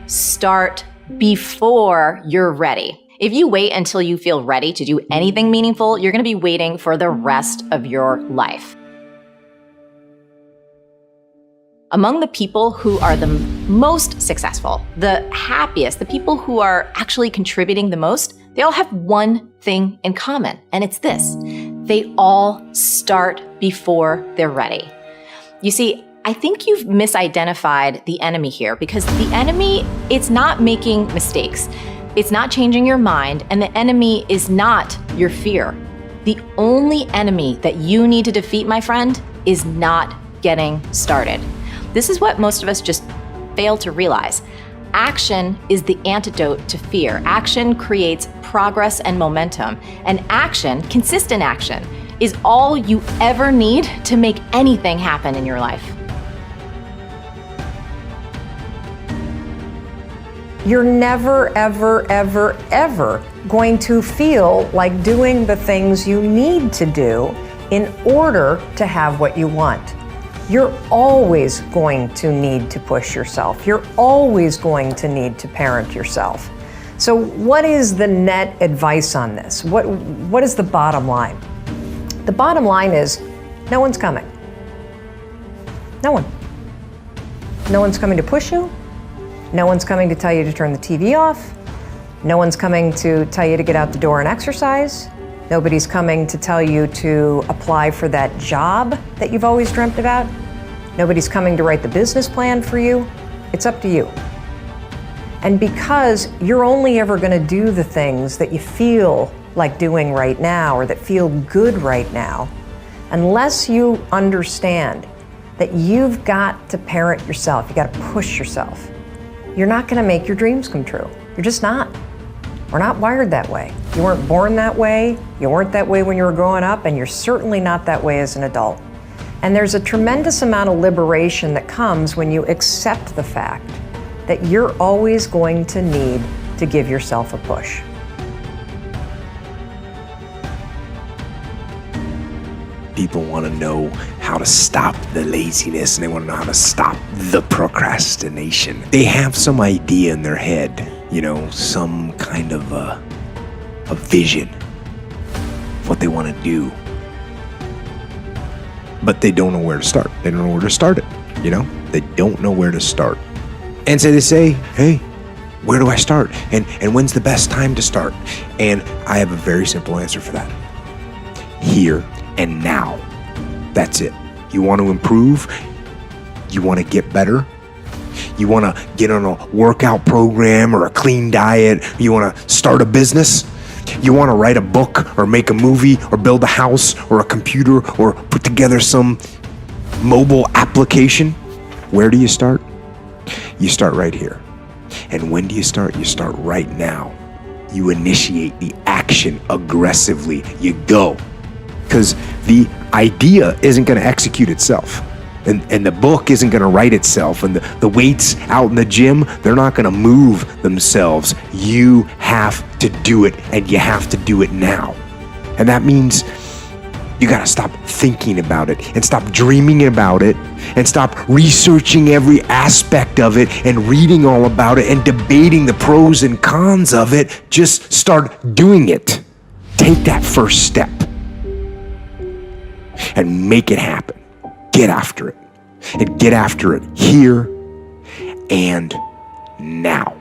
start before you're ready. If you wait until you feel ready to do anything meaningful, you're going to be waiting for the rest of your life. Among the people who are the most successful, the happiest, the people who are actually contributing the most, they all have one thing in common, and it's this: they all start before they're ready. You see, I think you've misidentified the enemy here, because the enemy, it's not making mistakes. It's not changing your mind, and the enemy is not your fear. The only enemy that you need to defeat, my friend, is not getting started. This is what most of us just fail to realize. Action is the antidote to fear. Action creates progress and momentum. And action, consistent action, is all you ever need to make anything happen in your life. You're never, ever, ever, ever going to feel like doing the things you need to do in order to have what you want. You're always going to need to push yourself. You're always going to need to parent yourself. So what is the net advice on this? What is the bottom line? The bottom line is no one's coming. No one. No one's coming to push you. No one's coming to tell you to turn the TV off. No one's coming to tell you to get out the door and exercise. Nobody's coming to tell you to apply for that job that you've always dreamt about. Nobody's coming to write the business plan for you. It's up to you. And because you're only ever going to do the things that you feel like doing right now or that feel good right now, unless you understand that you've got to parent yourself, you got to push yourself, you're not going to make your dreams come true. You're just not. We're not wired that way. You weren't born that way, you weren't that way when you were growing up, and you're certainly not that way as an adult. And there's a tremendous amount of liberation that comes when you accept the fact that you're always going to need to give yourself a push. People want to know how to stop the laziness, and they want to know how to stop the procrastination. They have some idea in their head, some kind of a vision of what they want to do. But they don't know where to start. They don't know where to start it, They don't know where to start. And so they say, hey, where do I start? And when's the best time to start? And I have a very simple answer for that. Here and now. That's it. You want to improve? You want to get better? You want to get on a workout program or a clean diet? You want to start a business? You want to write a book or make a movie or build a house or a computer or put together some mobile application? Where do you start? You start right here. And when do you start? You start right now. You initiate the action aggressively. You go. Because the idea isn't going to execute itself. And the book isn't going to write itself. And the weights out in the gym, they're not going to move themselves. You have to do it, and you have to do it now. And that means you got to stop thinking about it and stop dreaming about it and stop researching every aspect of it and reading all about it and debating the pros and cons of it. Just start doing it. Take that first step and make it happen. Get after it. And get after it here and now.